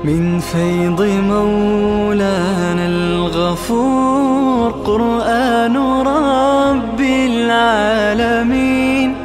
من فيض مولانا الغفور قرآن رب العالمين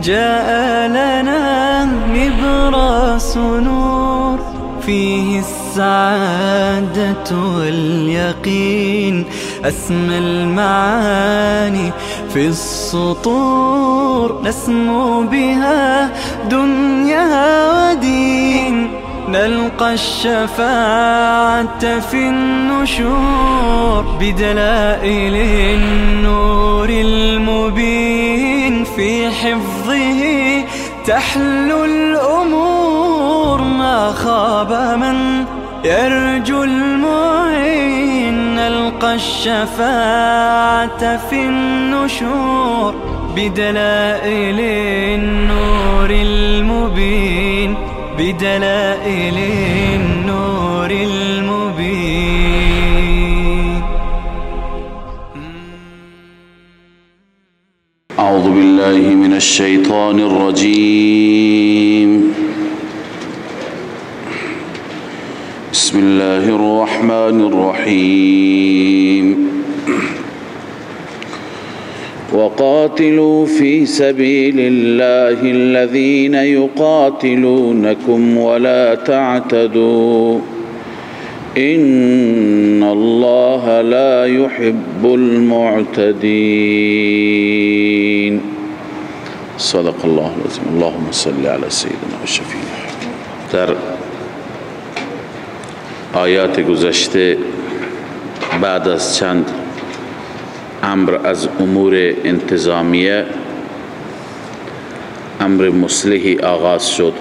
جاء لنا نبراس نور فيه السعادة واليقين أسمى المعاني في السطور نسمو بها دنيا ودين نلقى الشفاعة في النشور بدلائل النور المبين في حفظه تحلو الأمور ما خاب من يرجو المعين نلقى الشفاعة في النشور بدلائل النور المبين بدلائل النور المبين. أعوذ بالله من الشيطان الرجيم. بسم الله الرحمن الرحيم. وقاتلوا في سبيل الله الذين يقاتلونكم ولا تعتدوا إن الله لا يحب المعتدين. صدق الله العظيم. اللهم صل على سيدنا و شفیعنا. در آیات گذشته بعد از چند امر از امور انتظامیه امر مصلحی آغاز شد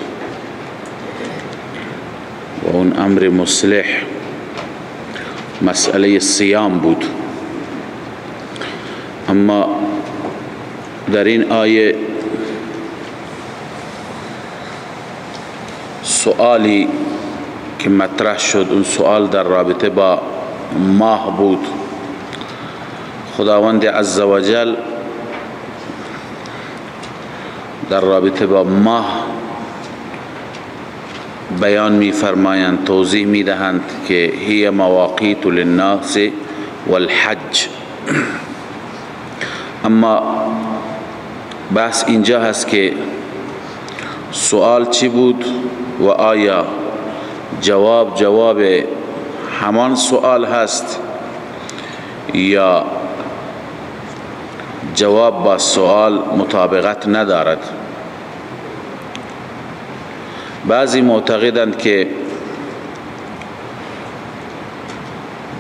و اون امر مصلح مسئله صیام بود. اما در این آیه سوالی که مطرح شد اون سوال در رابطه با ماه بود. خداوند عزوجل در رابطه با ماه بیان می فرمایند، توضیح می دهند که هی مواقیت للناس والحج. اما بحث اینجا هست که سوال چی بود و آیا جواب همان سوال هست یا جواب با سوال مطابقت ندارد. بعضی معتقدند که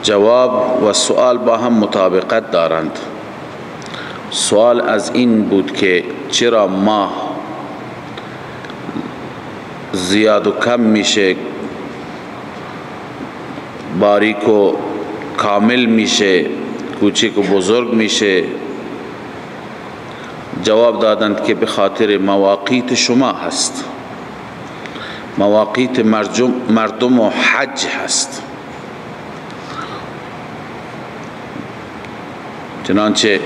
جواب و سوال با هم مطابقت دارند. سوال از این بود که چرا ماه زیاد و کم میشه، باریک و کامل میشه، کوچک و بزرگ میشه؟ جواب دادند که به خاطر مواقیت شما هست، مواقیت مردم و حج هست. چنانچه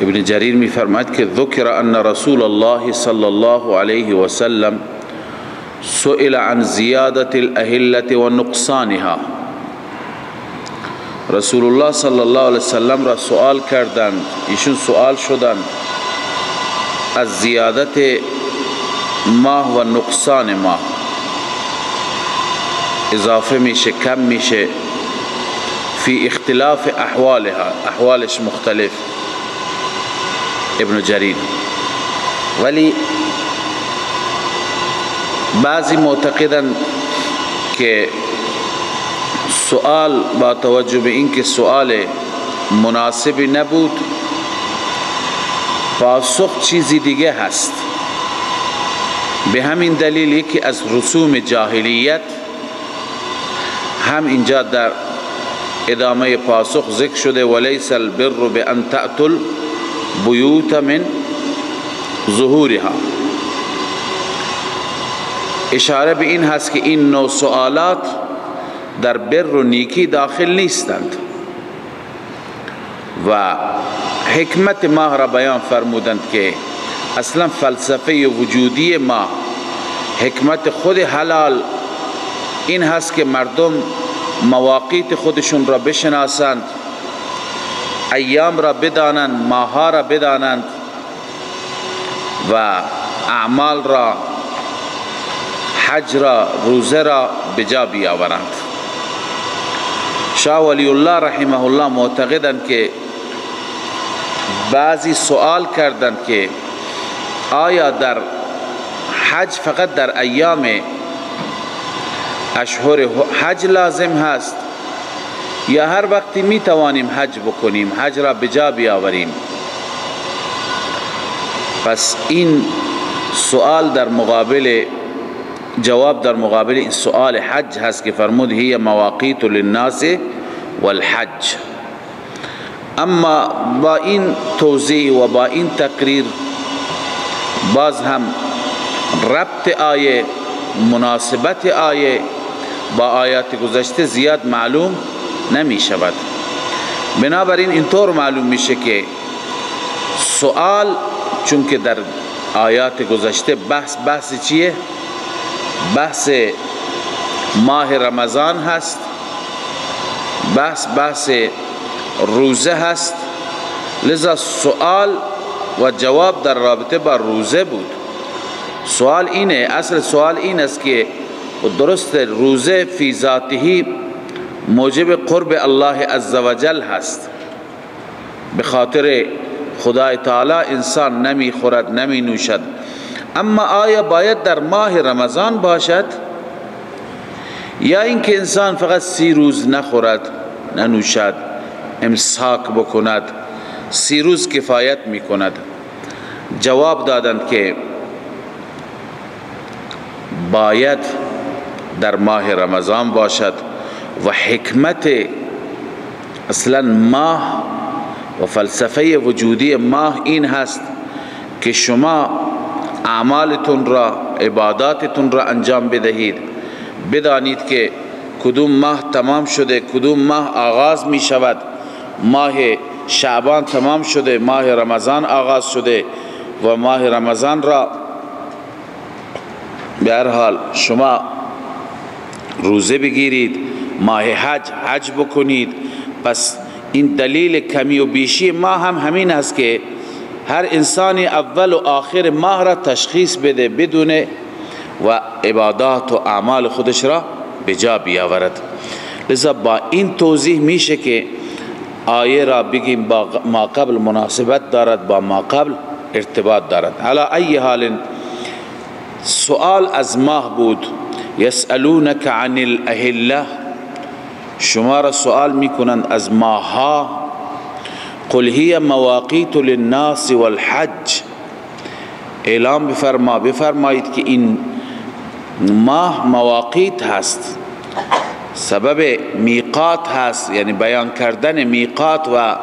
ابن جریر می فرماید که ذکر ان رسول الله صلی الله علیه و سلم سئل عن زیادت الاهلة و نقصانها. رسول الله صلی الله علیه وسلم را سوال کردند، ایشون سوال شدند از زیادت ماه و نقصان ماه، اضافه میشه کم میشه، فی اختلاف احوالها، احوالش مختلف. ابن جریر. ولی بعضی معتقدند که سوال با توجه به اینکه سوال مناسبی نبود، پاسخ چیزی دیگه هست. به همین دلیل یکی از رسوم جاهلیت هم اینجا در ادامه پاسخ ذکر شده، ولیس البر بان تأتوا البیوت من ظهورها. اشاره به این هست که این نوع سوالات در بر و نیکی داخل نیستند و حکمت ماه را بیان فرمودند که اصلا فلسفه وجودی ما، حکمت خود حلال این هست که مردم مواقیت خودشون را بشناسند، ایام را بدانند، ماها را بدانند و اعمال را، حج را، روزه را بجا بیاورند. شاه ولی الله رحمه الله معتقدند که بعضی سوال کردند که آیا در حج فقط در ایام اشهر حج لازم هست یا هر وقتی می توانیم حج بکنیم، حج را بجا بیاوریم؟ پس این سوال در مقابل جواب در مقابل این سوال حج هست که فرمود هی مواقیت للناس والحج. اما با این توضیح و با این تقریر باز هم ربط آیه، مناسبت آیه با آیات گذشته زیاد معلوم نمی شود. بنابراین اینطور معلوم میشه که سوال، چون که در آیات گذشته بحث چیه؟ بحث ماه رمضان هست، بحث روزه هست، لذا سوال و جواب در رابطه با روزه بود. سوال اینه، اصل سوال این است که درست روزه فی ذاته موجب قرب الله عزوجل هست، به خاطر خدای تعالی انسان نمی خورد نمی نوشد. اما آیا باید در ماه رمضان باشد یا اینکه انسان فقط 30 روز نخورد ننوشد، امساک بکند، 30 روز کفایت می کند؟ جواب دادند که باید در ماه رمضان باشد و حکمت اصلا ماه و فلسفه وجودی ماه این هست که شما اعمالتون را، عباداتتون را انجام بدهید، بدانید که کدوم ماه تمام شده، کدوم ماه آغاز می شود. ماه شعبان تمام شده، ماه رمضان آغاز شده و ماه رمضان را به هر حال شما روزه بگیرید، ماه حج بکنید. پس این دلیل کمی و بیشی ما هم همین است که هر انسانی اول و آخر ماه را تشخیص بده بدونه و عبادات و اعمال خودش را به جا بیاورد. لذا با این توضیح میشه که آیه را بگیم با ما قبل مناسبت دارد، با ما قبل ارتباط دارد. علی ای حال سوال از ماه بود. یسألونک عن الاهله، شما را سوال میکنند از ماها. قل هی مواقیت للناس والحج، اعلام بفرمایید که این ماه مواقیت هست، سبب میقات هست، یعنی بیان کردن میقات و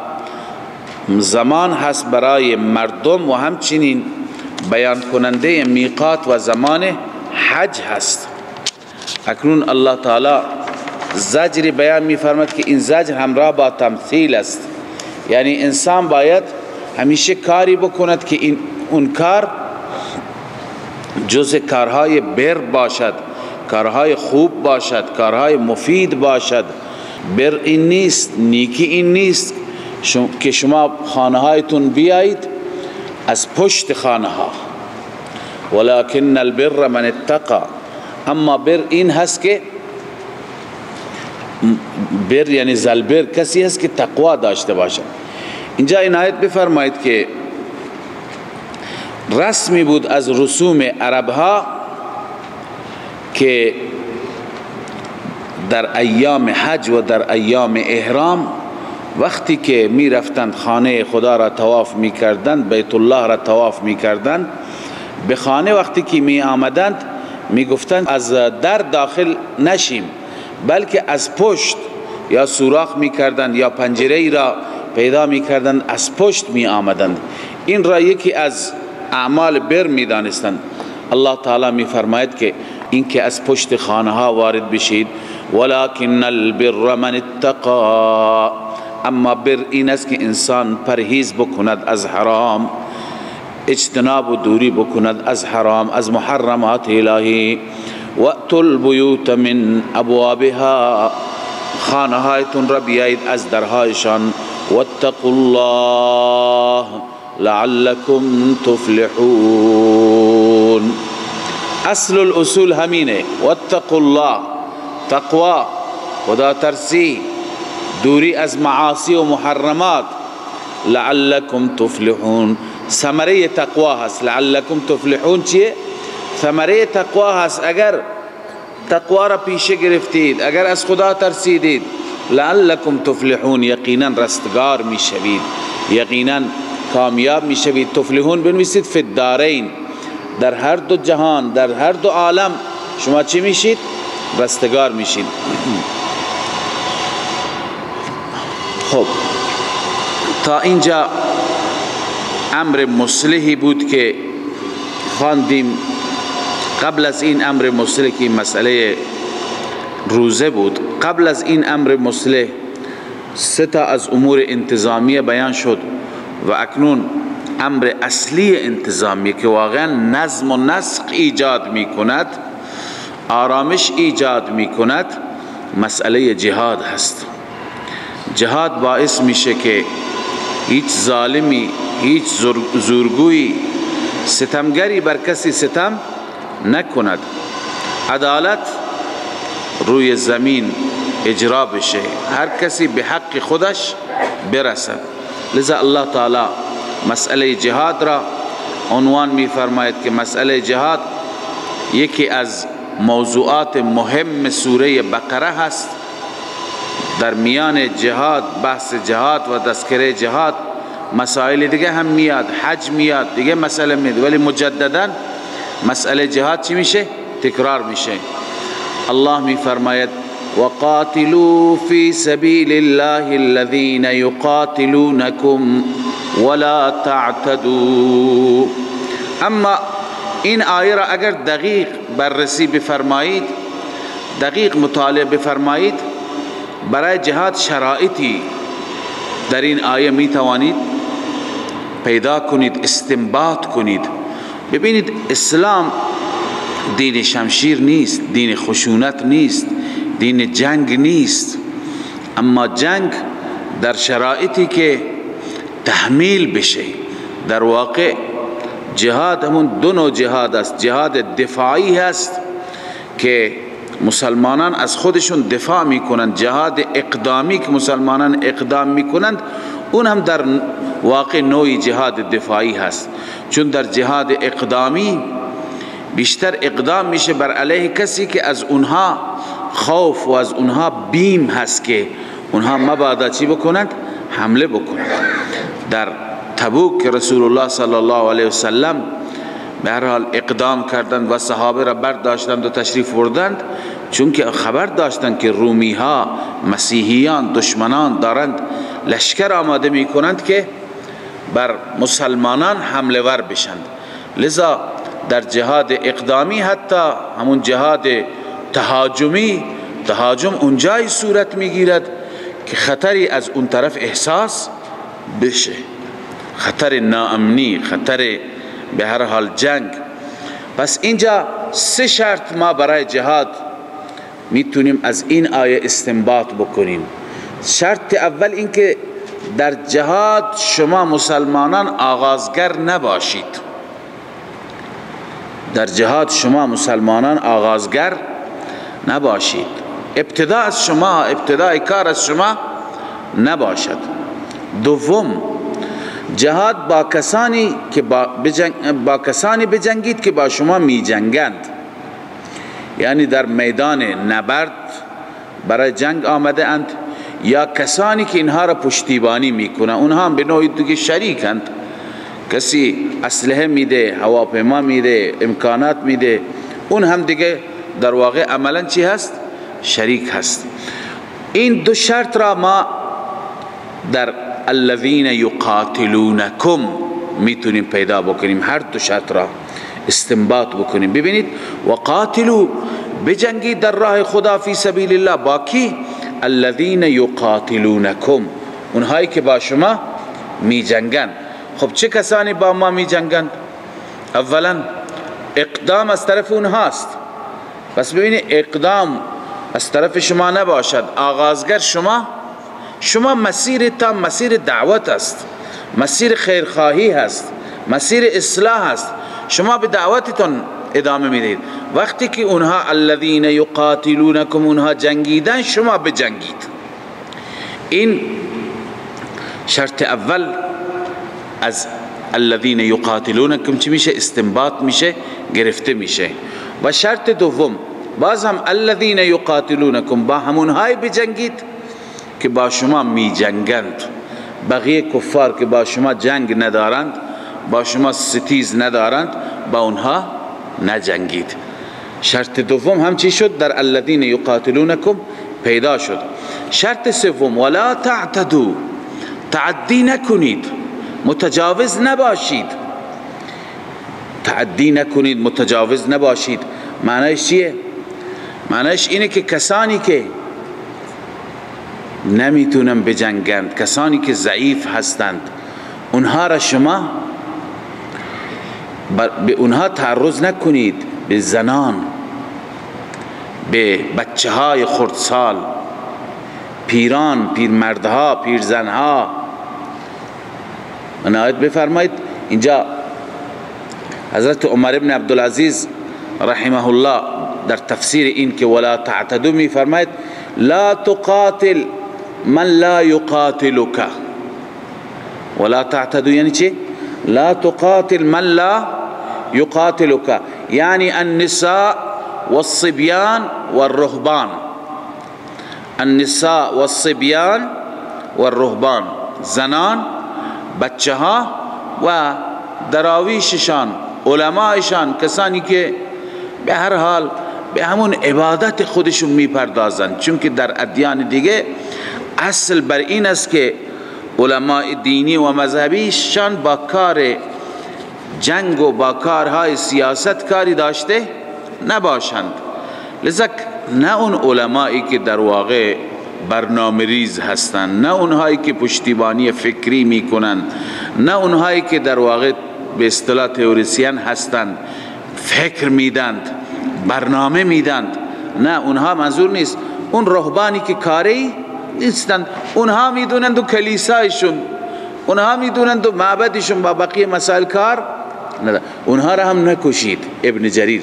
زمان هست برای مردم و همچنین بیان کننده میقات و زمان حج هست. اکنون الله تعالی زجر بیان می‌فرماید که این زجر همراه با تمثیل است، یعنی انسان باید همیشه کاری بکند که اون کار جز کارهای بر باشد، کارهای خوب باشد، کارهای مفید باشد. بر این نیست، نیکی این نیست که شما خانه هایتون بیایید از پشت خانه ها، ولکن البر من اتقى. اما بر این هست که بر یعنی زلبر کسی هست که تقوا داشته باشد. اینجا این آیت بفرمایید که رسمی بود از رسوم عرب ها که در ایام حج و در ایام احرام وقتی که می رفتند خانه خدا را طواف می کردند، بیت الله را طواف می کردند، به خانه وقتی که می آمدند می گفتند از در داخل نشیم، بلکه از پشت یا سوراخ می کردند یا پنجره ای را پیدا می کردند، از پشت می آمدند. این را یکی از اعمال بر می دانستند. الله تعالی می فرماید که این که از پشت خانه ها وارد بشید، ولکن البر من اتقى، اما بر این است که انسان پرهیز بکند از حرام، اجتناب و دوری بکند از حرام، از محرمات الهی. وَأْتُوا الْبُيُوتَ مِنْ أَبْوَابِهَا خانه هایتون را بیایید از درهایشان واتقوا الله لعلكم تفلحون. اصل الاصول همینه، واتقوا الله، تقوا، خدا ترسی، دوری از معاصی و محرمات، لعلكم تفلحون. ثمره تقوا هست. لعلكم تفلحون چیه؟ ثمره تقوا هست. اگر تقوا را پیشه گرفتید، اگر از خدا ترسیدید، لعلكم تفلحون، یقینا رستگار میشوید، یقینا کامیاب میشوید. تفلحون بنویسید فی الدارین، در هر دو جهان، در هر دو عالم شما چی میشید؟ رستگار میشید. خب تا اینجا امر مصلحی بود که خواندیم. قبل از این امر مصلح که مسئله روزه بود، قبل از این امر مصلح سه تا از امور انتظامیه بیان شد و اکنون امر اصلی انتظامیه که واقعا نظم و نسق ایجاد می کند، آرامش ایجاد می کند، مسئله جهاد هست. جهاد باعث میشه که هیچ ظالمی، هیچ زورگویی، ستمگری بر کسی ستم نکند، عدالت روی زمین اجرا بشه، هر کسی به حق خودش برسد. لذا الله تعالی مسئله جهاد را عنوان می فرماید که مسئله جهاد یکی از موضوعات مهم سوره بقره هست. در میان جهاد، بحث جهاد و تذکره جهاد مسائل دیگه هم میاد، حج میاد، دیگه مسئله میاد، ولی مجددا مسئله جهاد چی میشه؟ تکرار میشه. الله می فرماید وقاتلوا فی سبیل الله الذین یقاتلونکم ولا تعتدوا. اما این آیه را اگر دقیق بررسی بفرمایید، دقیق مطالعه بفرمایید، برای جهاد شرایطی در این آیه می توانید پیدا کنید، استنباط کنید. ببینید اسلام دین شمشیر نیست، دین خشونت نیست، دین جنگ نیست، اما جنگ در شرایطی که تحمیل بشه. در واقع جهاد همون دو نوع جهاد است. جهاد دفاعی هست که مسلمانان از خودشون دفاع میکنند، جهاد اقدامی که مسلمانان اقدام میکنند، اون هم در واقع نوعی جهاد دفاعی هست. چون در جهاد اقدامی بیشتر اقدام میشه بر علیه کسی که از اونها خوف و از اونها بیم هست که اونها مبادا چی بکنند؟ حمله بکنند. در تبوک که رسول الله صلی الله علیه وسلم به هر حال اقدام کردند و صحابه را برداشتند و تشریف بردند، چون که خبر داشتند که رومی ها، مسیحیان، دشمنان دارند لشکر آماده می کنند که بر مسلمانان حمله ور بشند. لذا در جهاد اقدامی، حتی همون جهاد تهاجمی، تهاجم اونجای صورت میگیرد که خطری از اون طرف احساس بشه، خطر ناامنی، خطر به هر حال جنگ. پس اینجا سه شرط ما برای جهاد میتونیم از این آیه استنباط بکنیم. شرط اول این که در جهاد شما مسلمانان آغازگر نباشید. در جهاد شما مسلمانان آغازگر نباشید، ابتدا از شما، ابتدای کار از شما نباشد. دوم، جهاد با کسانی که با کسانی بجنگید که با شما می جنگند، یعنی در میدان نبرد برای جنگ آمده اند، یا کسانی که اینها را پشتیبانی میکنند، اونها هم به نوعی دیگه شریکند. کسی اسلحه میده، هواپیما میده، امکانات میده، اون هم دیگه در واقع عملا چی هست؟ شریک هست. این دو شرط را ما در الذین یقاتلونکم میتونیم پیدا بکنیم، هر دو شرط را استنباط بکنیم. ببینید وقاتلوا، بجنگید در راه خدا فی سبیل الله. با کی؟ الذین یقاتلونکم، اونهایی که با شما می جنگند. خب چه کسانی با ما می جنگند؟ اولا اقدام از طرف اونهاست، پس ببینید اقدام از طرف شما نباشد، آغازگر شما مسیر تا مسیر دعوت است، مسیر خیرخواهی هست، مسیر اصلاح است، شما به دعوتتون ادامه میدید. وقتی که اونها الذین یقاتلونکم اونها جنگیدن شما بجنگید. این شرط اول از الذین یقاتلونکم چی میشه؟ استنباط میشه، گرفته میشه. و شرط دوم باز هم الذین یقاتلونکم با همونهای بجنگید که با شما می جنگند. بقیه کفار که با شما جنگ ندارند، با شما ستیز ندارند، با اونها نجنگید. شرط دوم هم چی شد؟ در الذین یقاتلونکم پیدا شد. شرط سوم ولا تعتدوا، تعدی نکنید، متجاوز نباشید. تعدی نکنید، متجاوز نباشید. معنیش چیه؟ معنیش اینه که کسانی که نمیتونن بجنگند، کسانی که ضعیف هستند، اونها را شما به اونها تعرض نکنید، به زنان، به بچه های خردسال، پیران، پیرمردها، پیرزنها. عنایت بفرمایید اینجا حضرت عمر ابن عبدالعزیز رحمه الله در تفسیر این که ولا تعتدوا می فرماید لا تقاتل من لا يقاتلك. ولا تعتدوا یعنی چی؟ لا تقاتل من لا يقاتلك، یعنی النساء والصبيان والرهبان. النساء والصبيان والرهبان، زنان، بچه ها و دراویششان، علمایشان، کسانی که به هر حال به همون عبادت خودشون میپردازند. چون که در ادیان دیگه اصل بر این است که علماء دینی و مذهبیشان با کار جنگ و با کارهای سیاست کاری داشته نباشند. لذا نه اون علمایی که در واقع برنامه ریز هستند، نه اونهایی که پشتیبانی فکری میکنند، نه اونهایی که در واقع به اصطلاح تئوریسین هستند، فکر میدند، برنامه میدند، نه اونها منظور نیست. اون رهبانی که کاری نیستند، اونها میدونند و کلیسایشون، اونها میدونند و معبدشون با بقیه مسائل کار ندارند. اونها را هم نکشید. ابن جریر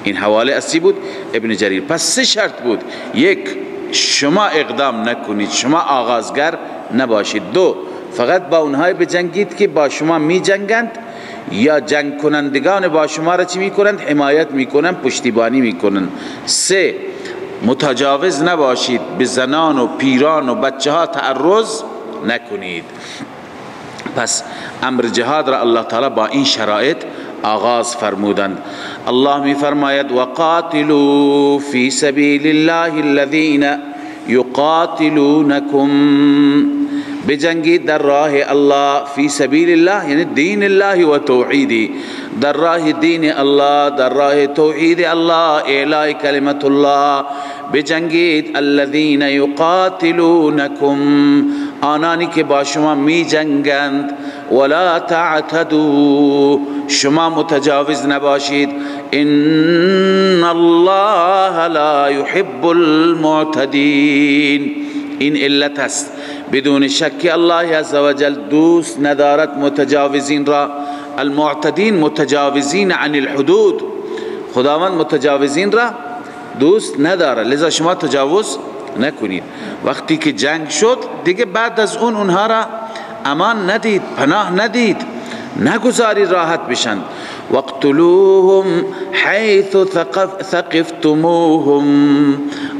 این حواله اصلی بود ابن جریر. پس سه شرط بود: یک، شما اقدام نکنید، شما آغازگر نباشید. دو، فقط با اونهای بجنگید که با شما می جنگند یا جنگ کنندگان با شما را چی می کنند؟ حمایت می کنند، پشتیبانی می کنند. سه، متجاوز نباشید، به زنان و پیران و بچه ها تعرض نکنید. پس امر جهاد را الله تعالی با این شرایط آغاز فرمودند. الله می فرماید وقاتلوا فی سبیل الله الذین یقاتلونکم، بجنگید در راه الله، فی سبیل الله یعنی دین الله و توحیدی، در راه دین الله، در راه توحید الله، اعلاء کلمت الله بجنگید. الذین یقاتلونکم، آنانی که با شما می جنگند. ولا تعتدوا، شما متجاوز نباشید. ان الله لا يحب المعتدین، این علت است بدون شک الله عزوجل دوست ندارد متجاوزین را. المعتدین متجاوزین عن الحدود، خداوند متجاوزین را دوست ندارد، لذا شما تجاوز نکنید. وقتی که جنگ شد دیگه بعد از اون اونها را امان ندید، پناه ندید، نگذاری راحت بشن. وقتلوهم حیث ثقفتموهم،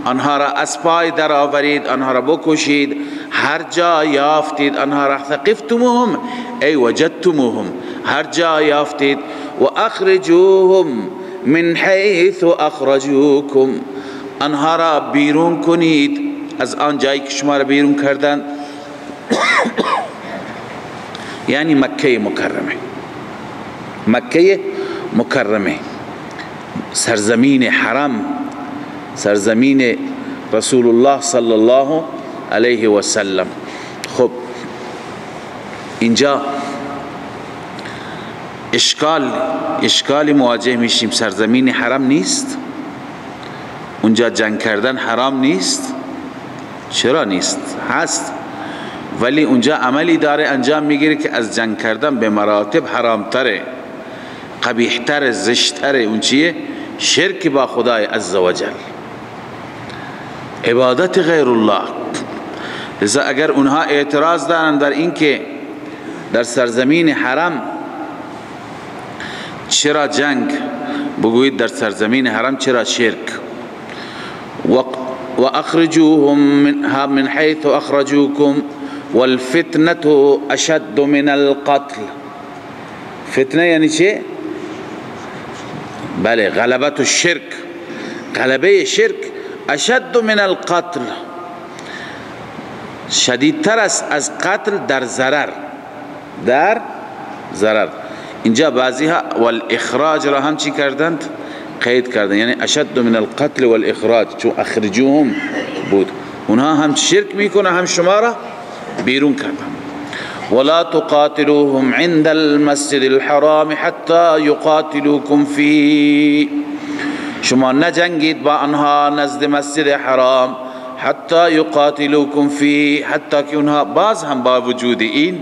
آنها را از پای در آورید، آنها را بکشید هر جا یافتید. آنها را ثقفتموهم ای وجدتموهم، هر جا یافتید. و اخرجوهم من حیث اخرجوکم، آنها را بیرون کنید از آن جایی که شما را بیرون کردند. یعنی مکه مکرمه، مکه مکرمه، سرزمین حرم، سرزمین رسول الله صلی الله علیه و سلم. خب اینجا اشکال مواجه میشیم، سرزمین حرم نیست. اونجا جنگ کردن حرام نیست؟ چرا نیست؟ هست، ولی اونجا عملی داره انجام میگیره که از جنگ کردن به مراتب حرامتره، قبیحتره، زشتره. اون چیه؟ شرک با خدای عزوجل، عبادت غیر الله. لذا اگر اونها اعتراض دارن در این که در سرزمین حرم چرا جنگ، بگویید در سرزمین حرم چرا شرک. و اخرجوهم من حیث اخرجوکم والفتنة اشد من القتل. فتنه یعنی چه؟ بله، غلبت الشرک، غلبه شرک اشد من القتل، شدیدتر است از قتل در ضرر، در ضرر. اینجا بعضی ها والاخراج را هم چی کردند؟ قید کردند، یعنی اشد من القتل والاخراج، چون اخرجوهم بود، اونها هم شرک میکنه هم شما را بیرون کردند. ولا تقاتلوهم عند المسجد الحرام حتى يقاتلوكم فيه، شما نجنگید با آنها نزد مسجد حرام حتی یقاتلوکم فیه، حتی که اونها باز هم با وجود این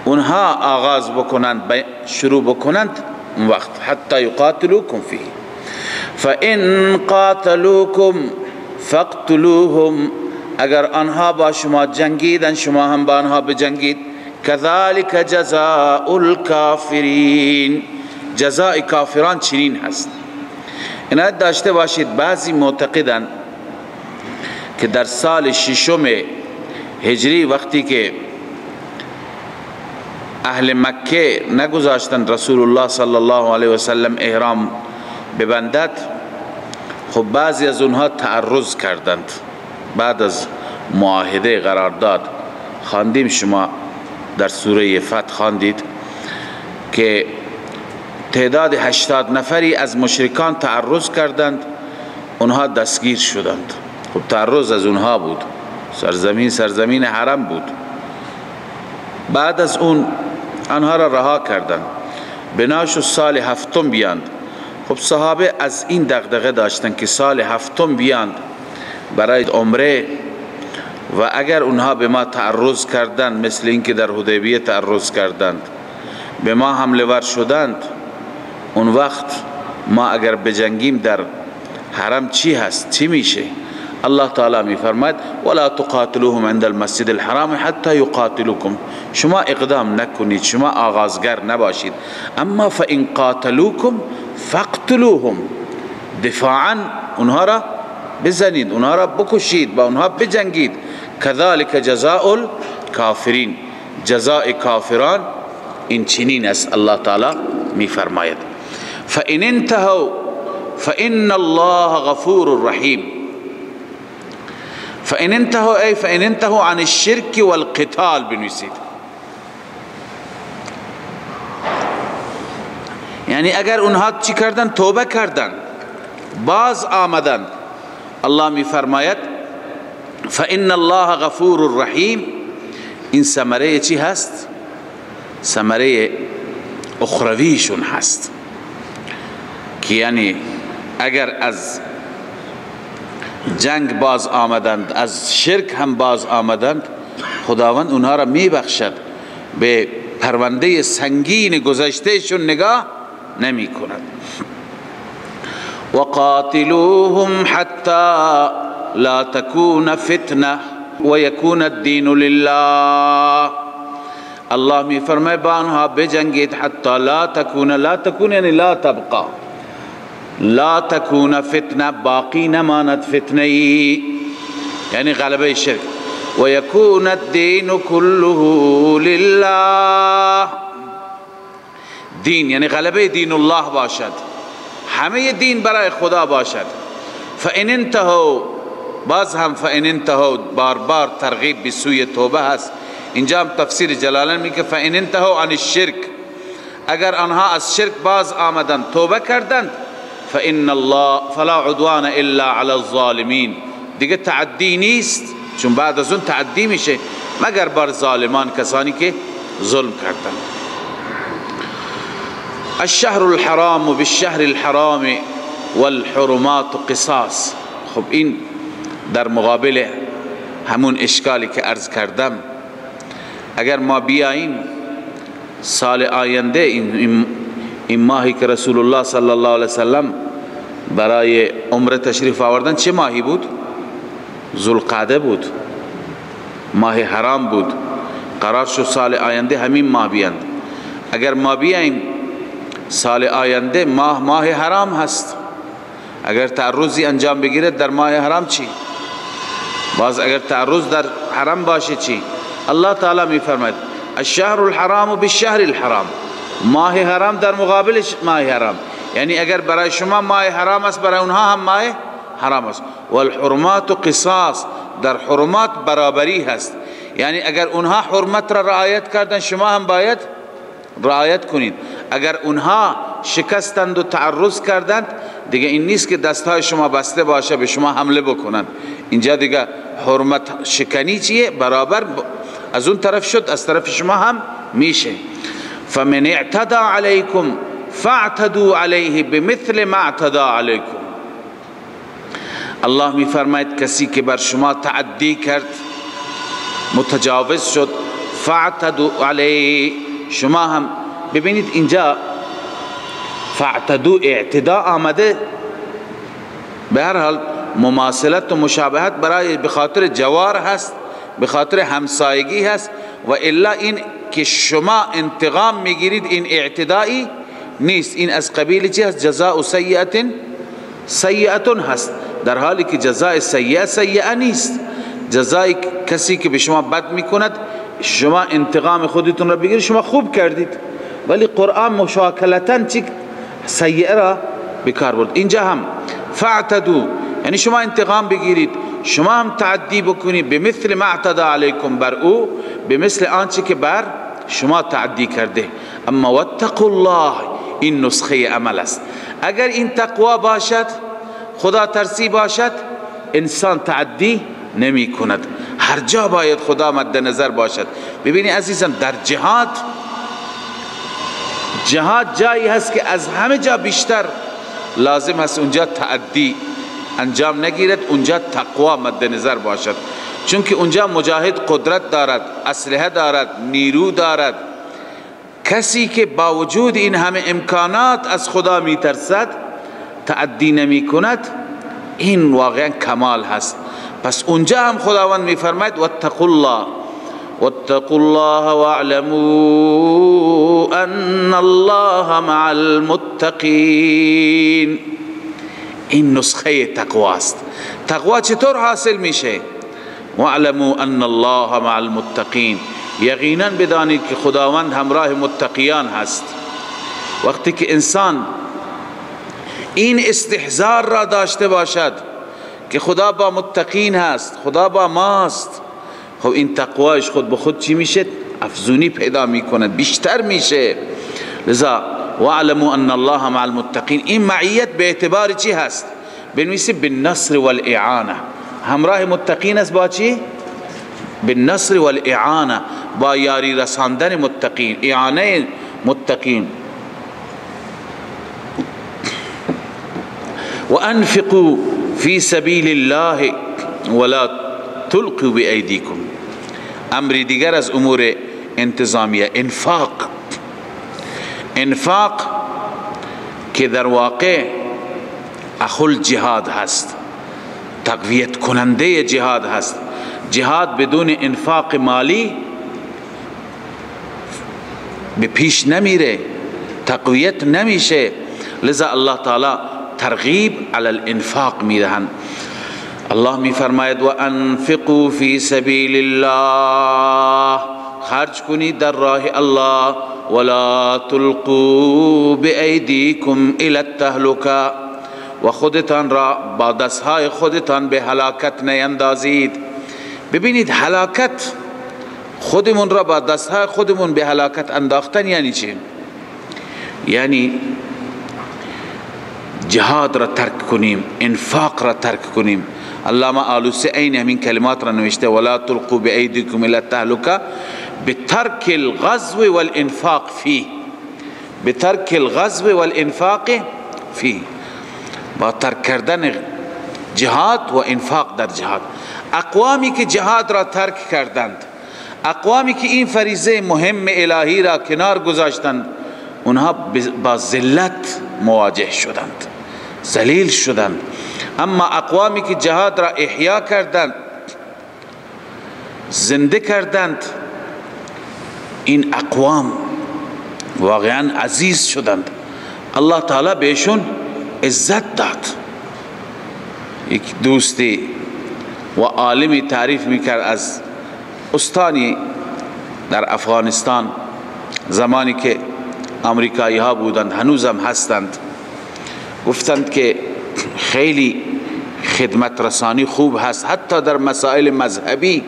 اونها آغاز بکنند، شروع بکنند اون وقت حتی یقاتلوکم فیه. فإن قاتلوکم فاقتلوهم، اگر آنها با شما جنگیدن شما هم با آنها بجنگید. كذلك جزاء الكافرین، جزای کافران چنین هست. عنایت داشته باشید بعضی معتقدند که در سال 6 هجری وقتی که اهل مکه نگذاشتند رسول الله صلی الله علیه و سلم احرام ببندد، خب بعضی از اونها تعرض کردند. بعد از معاهده قرارداد خواندیم، شما در سوره فتح خواندید که تعداد 80 نفری از مشرکان تعرض کردند، اونها دستگیر شدند. خب تعرض از اونها بود، سرزمین حرم بود. بعد از اون آنها را رها کردند، بناش سال 7 بیاند. خب صحابه از این دغدغه داشتند که سال 7 بیاند برای عمره، و اگر اونها به ما تعرض کردند مثل اینکه در حدیبیه تعرض کردند، به ما حمله ور شدند، اون وقت ما اگر بجنگیم در حرم چی هست، چی میشه؟ الله تعالی می فرماید ولا تقاتلوهم عند المسجد الحرام حتى يقاتلوكم، شما اقدام نکنید، شما آغازگر نباشید. اما فإن قاتلوكم فاقتلوهم، دفاعا اونها را بزنید، اونها را بکشید، با اونها بجنگید. كذلك جزاء الكافرین، جزاء کافران این چنین است. الله تعالی می فرماید فإن انتهوا فإن الله غفور رحیم. فإن انتهوا ای فإن انتهوا عن الشرك والقتال بنویسید، یعنی اگر اونها چی کردن؟ توبه کردن، باز آمدن. الله می فرماید فإن الله غفور رحیم. این ثمره چی هست؟ ثمره اخرویشون هست که یعنی اگر از جنگ باز آمدند، از شرک هم باز آمدند، خداوند اونها را می بخشد، به پرونده سنگین گذشتهشون نگاه نمی کند. وقاتلوهم حتى لا تكون فتنه ويكون الدين لله. الله می فرماید با آنها بجنگید حتی لا تكون یعنی لا تبقى، لا تكون فتنه، باقی نماند فتنه ای، یعنی غلبه شرک. ويكون الدين كله لله، دین یعنی غلبه دین الله باشد، همه دین برای خدا باشد. فإن انتهوا، باز هم فإن انتهوا بار بار ترغیب به سوی توبه هست. اینجا هم تفسیر جلالین میگه فإن انتهوا عن الشرك، اگر آنها از شرک باز آمدند، توبه کردند، فإن الله فلا عدوان الا على الظالمین، دیگه تعدی نیست، چون بعد از اون تعدی میشه مگر بر ظالمان، کسانی که ظلم کردند. الشهر الحرام بالشهر الحرام والحرمات قصاص. خب این در مقابل همون اشکالی که عرض کردم، اگر ما بیاییم سال آینده این ماهی که رسول الله صلی الله علیه وسلم برای عمره تشریف آوردن چه ماهی بود؟ ذوالقعده بود، ماه حرام بود. قرار شد سال آینده همین ماه بیاند. اگر ما بیاییم سال آینده ماه حرام هست، اگر تعرضی انجام بگیرد در ماه حرام چی؟ باز اگر تعرض در حرام باشه چی؟ الله تعالی می فرماید الشهر الحرام بالشهر الحرام، ماه حرام در مقابل ماه حرام. یعنی اگر برای شما ماه حرام است، برای اونها هم ماه حرام است. والحرمات قصاص، در حرمات برابری هست. یعنی اگر اونها حرمت را رعایت کردن، شما هم باید رعایت کنید. اگر اونها شکستند و تعرض کردند، دیگه این نیست که دستهای شما بسته باشه به شما حمله بکنند. اینجا دیگه حرمت شکنی چیه؟ برابر از اون طرف شد، از طرف شما هم میشه. فمن اعتدى علیکم فاعتدوا علیه بمثل ما اعتدى علیکم. الله می فرماید کسی که بر شما تعدی کرد، متجاوز شد، فاعتدوا علیه، شما هم ببینید اینجا فاعتدوا اعتداء آمده، به هر حال مماثلت و مشابهت برای بخاطر جوار هست، بخاطر همسایگی هست، و الا این که شما انتقام میگیرید این اعتدایی نیست. این از قبیل چی هست؟ جزاء سیئة سیئة هست، در حالی که جزاء سیئه سیئه نیست. جزای کسی که به شما بد میکند، شما انتقام خودتون را بگیرید، شما خوب کردید، ولی قرآن مشاکلتاً چی سیئه را بکار برد. اینجا هم فاعتدوا، یعنی شما انتقام بگیرید، شما هم تعدی بکنید، به مثل ما اعتدى علیکم، بر او به مثل آنچه که بر شما تعدی کرده. اما واتقوا الله، این نسخه عمل است. اگر این تقوا باشد، خدا ترسی باشد، انسان تعدی نمی کند. هر جا باید خدا مد نظر باشد. ببینی عزیزان، در جهاد جایی هست که از همه جا بیشتر لازم هست اونجا تعدی انجام نگیرد، اونجا تقوا مد نظر باشد. چون که اونجا مجاهد قدرت دارد، اسلحه دارد، نیرو دارد. کسی که با وجود این همه امکانات از خدا می ترسد، تعدی نمی کند، این واقعا کمال هست. پس اونجا هم خداوند می فرماید واتقوا الله، واتقوا الله واعلموا ان الله مع المتقین. این نسخه تقوا است. تقوا چطور حاصل میشه؟ واعلموا ان الله مع المتقین، یقینا بدانید که خداوند همراه متقیان هست. وقتی که انسان این استحضار را داشته باشد که خدا با متقین هست، خدا با ماست، خب این تقوایش خود به خود چی میشه؟ افزونی پیدا میکند، بیشتر میشه. لذا واعلموا ان الله مع المتقین، این معیت به اعتبار چی هست؟ بنویسه بالنصر والاعانه، همراه متقین است با چی؟ بالنصر والاعانه، با یاری رساندن متقین، اعانه متقین. وانفقوا في سبيل الله ولا تلقوا بأيديكم. امری دیگر از امور انتظامیه، انفاق که در واقع اخل جهاد هست، تقویت کننده جهاد هست. جهاد بدون انفاق مالی به پیش نمیره، تقویت نمیشه. لذا الله تعالی ترغیب علی الانفاق میدهند. الله می فرماید و انفقوا فی سبیل الله، خرج کنید در راه الله، ولا تلقوا بایدیکم الی التهلکه، و خودتان را با دستهای خودتان به هلاکت نیندازید. ببینید هلاکت، خودمون را با دستهای خودمون به هلاکت انداختن یعنی چی؟ یعنی جهاد را ترک کنیم، انفاق را ترک کنیم. علامه آلوسی عین همین کلمات را نوشته ولا تلقوا بأيديكم الى التهلكه بترك الغزو والانفاق فيه، بترك الغزو والانفاق فيه. با ترک کردن جهاد و انفاق در جهاد. اقوامی که جهاد را ترک کردند، اقوامی که این فریضه مهم الهی را کنار گذاشتند، اونها با ذلت مواجه شدند، ذلیل شدند. اما اقوامی که جهاد را احیا کردند، زنده کردند، این اقوام واقعا عزیز شدند. الله تعالی بهشون عزت داد. یک دوستی و عالمی تعریف میکرد از استانی در افغانستان، زمانی که امریکایی ها بودند، هنوزم هستند، گفتند که خیلی خدمت رسانی خوب هست، حتی در مسائل مذهبی.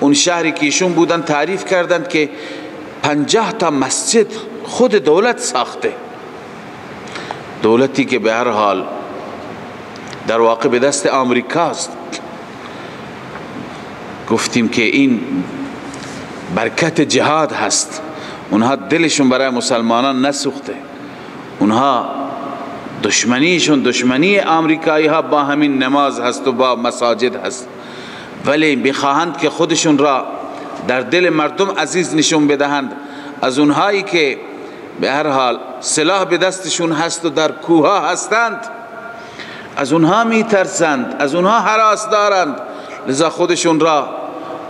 اون شهری که ایشون بودن تعریف کردند که 50 تا مسجد خود دولت ساخته، دولتی که به هر حال در واقع به دست آمریکاست. گفتیم که این برکت جهاد هست. اونها دلشون برای مسلمانان نسوخته، اونها دشمنیشون دشمنی آمریکایی ها با همین نماز هست و با مساجد هست، ولی بخواهند که خودشون را در دل مردم عزیز نشون بدهند، از اونهایی که به هر حال سلاح به دستشون هست و در کوه ها هستند، از اونها میترسند، از اونها هراس دارند، لذا خودشون را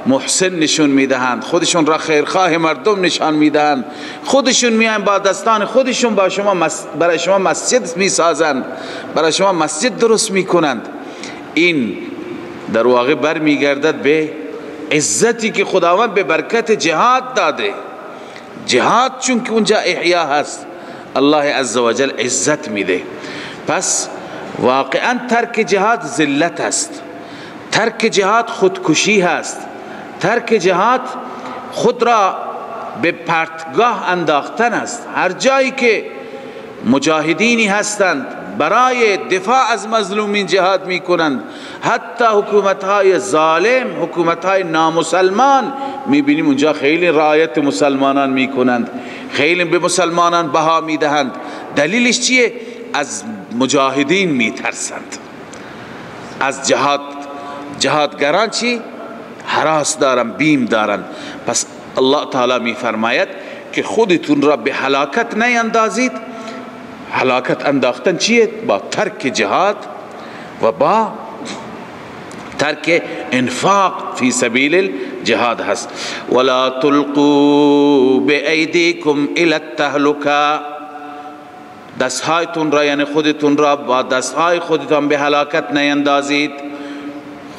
محسن نشون میدهند، خودشون را خیرخواه مردم نشان میدهند، خودشون میان با دستان خودشون برای شما مسجد میسازند، برای شما مسجد درست میکنند. این در واقع برمیگردد به عزتی که خداوند به برکت جهاد داده. جهاد چون که اونجا احیا هست، الله عزوجل عزت میده. پس واقعا ترک جهاد ذلت است، ترک جهاد خودکشی هست، ترک جهاد خود را به پرتگاه انداختن است. هر جایی که مجاهدینی هستند برای دفاع از مظلومین جهاد می کنند، حتی حکومت‌های ظالم، حکومت‌های نامسلمان می بینیم اونجا خیلی رعایت مسلمانان می کنند، خیلی به مسلمانان بها می دهند. دلیلش چیه؟ از مجاهدین می ترسند، از جهادگران چی؟ هراس دارن، بیم دارن. پس الله تعالی می فرماید که خودتون را به هلاکت نیندازید. هلاکت انداختن چیه؟ با ترک جهاد و با ترک انفاق فی سبیل الجهاد هست. ولا تلقوا بایدیکم الی التهلکه، دستهایتون را یعنی خودتون را با دستهای خودتون به هلاکت نیندازید،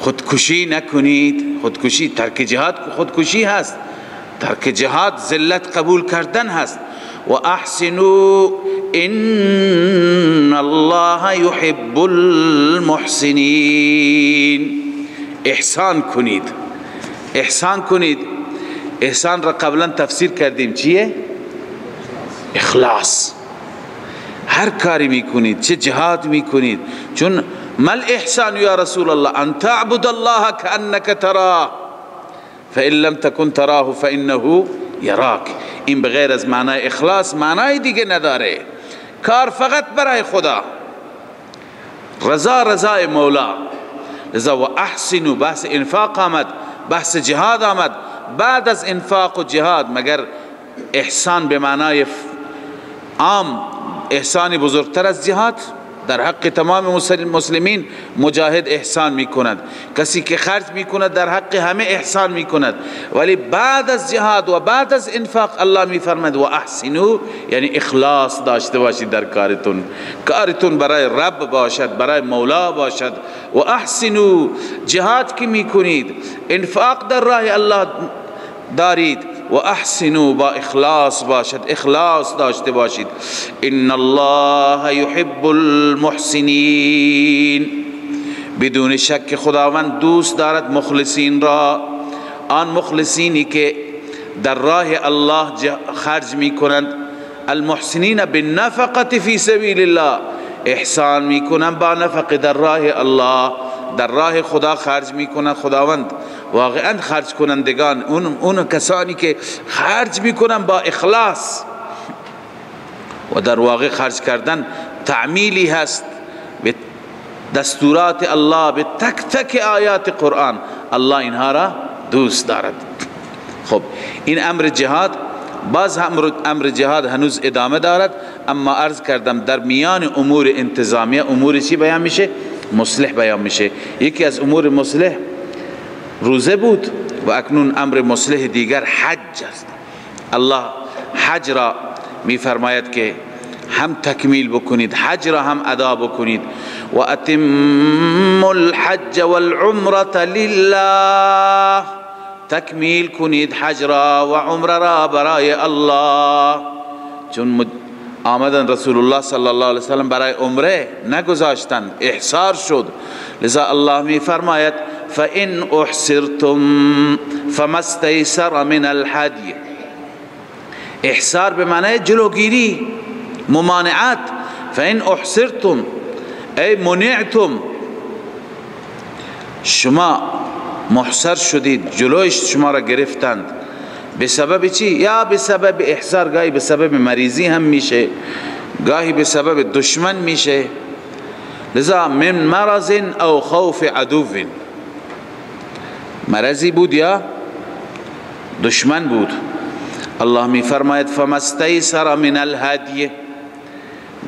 خودکشی نکنید. خودکشی، ترک جهاد خودکشی هست، ترک جهاد ذلت قبول کردن هست. و احسنوا ان الله يحب المحسنین، احسان کنید، احسان کنید. احسان را قبلا تفسیر کردیم چیه؟ اخلاص. هر کاری میکنید، چه جهاد میکنید، چون مل احسان یا رسول الله ان تعبد الله كأنك تراه فإن لم تكن تراه فإنه یراک. این بغیر از معنای اخلاص معنای دیگه نداره. کار فقط برای خدا، رضای مولا. لذا و احسنوا، بحث انفاق آمد، بحث جهاد آمد. بعد از انفاق و جهاد مگر احسان به معنای عام احسانی بزرگتر از جهاد؟ در حق تمام مسلمین مجاهد احسان می کند، کسی که خرج می کند در حق همه احسان می کند. ولی بعد از جهاد و بعد از انفاق الله می فرماید و احسنوا، یعنی اخلاص داشته باشید در کارتون، کارتون برای رب باشد، برای مولا باشد. و احسنوا، جهاد که می کنید، انفاق در راه الله دارید، و احسنوا، با اخلاص باشد، اخلاص داشته باشید. ان الله يحب المحسنین، بدون شک خداوند دوست دارد مخلصین را. آن مخلصینی که در راه الله خرج می کنند، المحسنین بالنفقه فی سبیل الله، احسان می کنند با نفقه در راه الله، در راه خدا خرج می کنند. خداوند واقعا خرج کنندگان، اون کسانی که خرج می کنند با اخلاص، و در واقع خرج کردن تعمیلی هست دستورات الله به تک تک آیات قرآن الله اینها را دوست دارد. خب این امر جهاد، باز امر جهاد هنوز ادامه دارد، اما عرض کردم در میان امور انتظامیه امور چی بیان میشه؟ مصلح بیان میشه. یکی از امور مصلح روزه بود و اکنون امر مصلح دیگر حج است. الله حج را میفرماید که هم تکمیل بکنید، حج را هم ادا بکنید. و اتموا الحج والعمرة لله، تکمیل کنید حج را و عمره را برای الله. چون آمدن رسول الله صلی الله علیه وسلم برای عمره نگذاشتند، احصار شد، لذا الله می فرماید فإن احصرتم فما استيسر من الهدی. احصار به معنی جلوگیری، ممانعت. فإن احصرتم ای منعتم، شما محصر شدید، جلوش شما را گرفتند. به سبب چی؟ یا به سبب احصار، گاهی به سبب مریضی هم میشه، گاهی به سبب دشمن میشه. لذا من مرض او خوف عدو، مرضی بود یا دشمن بود. الله می فرماید فما استیسر من الهدی،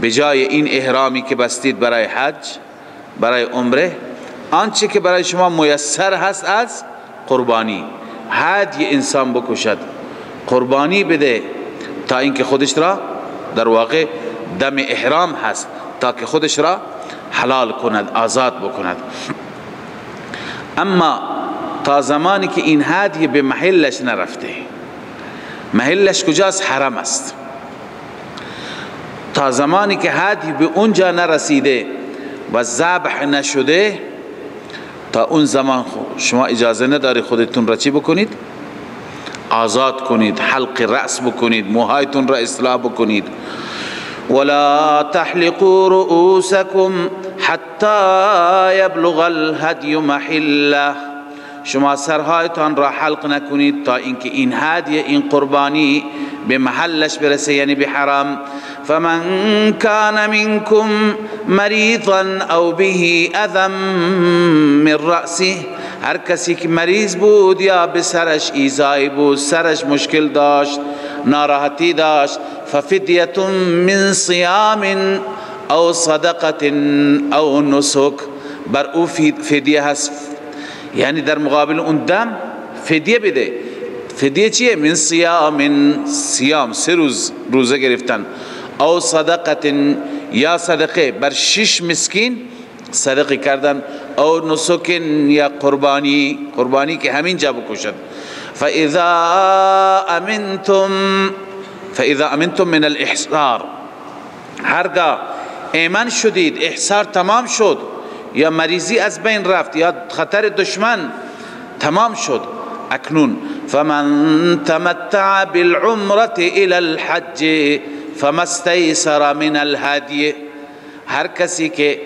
بجای این احرامی که بستید برای حج، برای عمره، آنچه که برای شما میسر هست از قربانی. هدی انسان بکشد، قربانی بده تا اینکه خودش را، در واقع دم احرام هست، تا که خودش را حلال کند، آزاد بکند. اما تا زمانی که این هدی به محلش نرفته، محلش کجاست؟ حرم است. تا زمانی که هدی به اونجا نرسیده و ذبح نشده، تا اون زمان شما اجازه نداری خودتون را چی بکنید؟ آزاد کنید، حلق رأس بکنید، موهایتون را اصلاح بکنید. ولا تحلقوا رؤوسكم حتى يبلغ الهدي محله، شما سرهایتان را حلق نکنید تا اینکه این هدیه، این قربانی به محلش برسه، یعنی به حرام. فمن كان منكم مريضا او به اذى من رأسه، هر کسی که مریض بود یا به سرش ایذایی بود، سرش مشکل داشت، ناراحتی داشت، ففدیه من صیام او صدقه او نسک، بر او فدیه هست، یعنی در مقابل اون دم فدیه بده. فدیه چیه؟ من صیام 3 روز روزه گرفتن، او صدقه یا صدقه بر 6 مسکین صدقه کردن، او نسک یا قربانی که همین جا بکشد. فاذا امنتم من الاحصار، هرگاه ایمن شدید، احصار تمام شد، یا مریضی از بین رفت، یا خطر دشمن تمام شد، اکنون فمن تمتع بالعمرة الى الحج فما استيسر من الهدي، هر کسی که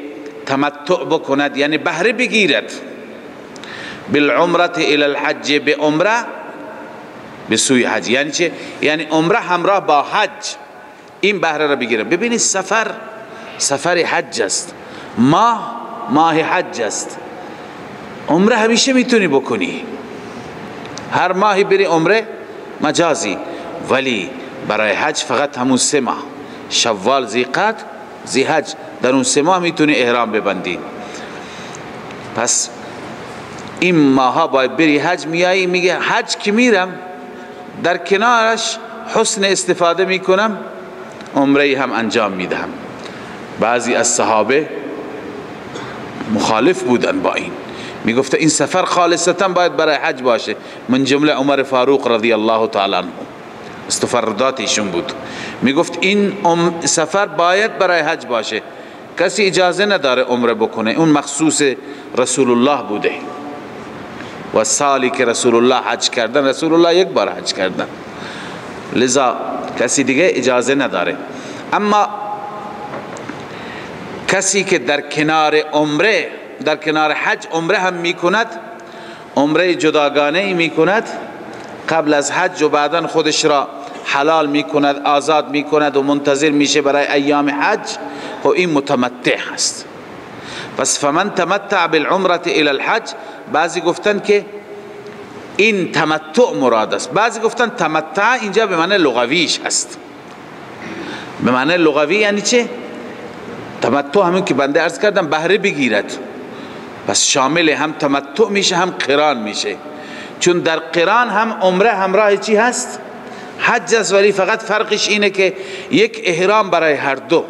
تمتع بکند یعنی بهره بگیرد، بالعمرة الى الحج، به عمره به سوی حج، یعنی چه؟ یعنی عمره همراه با حج این بهره را بگیرد. ببینید سفر حج است، ماه حج است. عمره همیشه میتونی بکنی، هر ماهی بری عمره مجازی، ولی برای حج فقط همون 3 ماه، شوال، ذیقعد، ذیحج، در اون 3 ماه میتونی احرام ببندی. پس این ماها باید بری حج. میایی میگه حج که میرم، در کنارش حسن استفاده میکنم، عمره هم انجام میدهم. بعضی از صحابه مخالف بودن با این، میگفت این سفر خالصتا باید برای حج باشه، من جمله عمر فاروق رضی الله تعالی عنه، استفردات ایشون بود، میگفت این سفر باید برای حج باشه، کسی اجازه نداره عمره بکنه، اون مخصوص رسول الله بوده. و سالی که رسول الله حج کردن، رسول الله 1 بار حج کردن، لذا کسی دیگه اجازه نداره. اما کسی که در کنار حج عمره هم میکند، عمره جداگانه ای میکند قبل از حج و بعدا خودش را حلال میکند، آزاد میکند و منتظر میشه برای ایام حج، و این متمتع هست. پس فمن تمتع بالعمره الى الحج، بعضی گفتن که این تمتع مراد است، بعضی گفتن تمتع اینجا به معنی لغویش هست. به معنی لغوی یعنی چه؟ تمتع همین که بنده عرض کردم بهره بگیرد، پس شامل هم تمتع میشه هم قران میشه، چون در قران هم عمره همراه چی هست؟ حج است، ولی فقط فرقش اینه که یک احرام برای هر دو.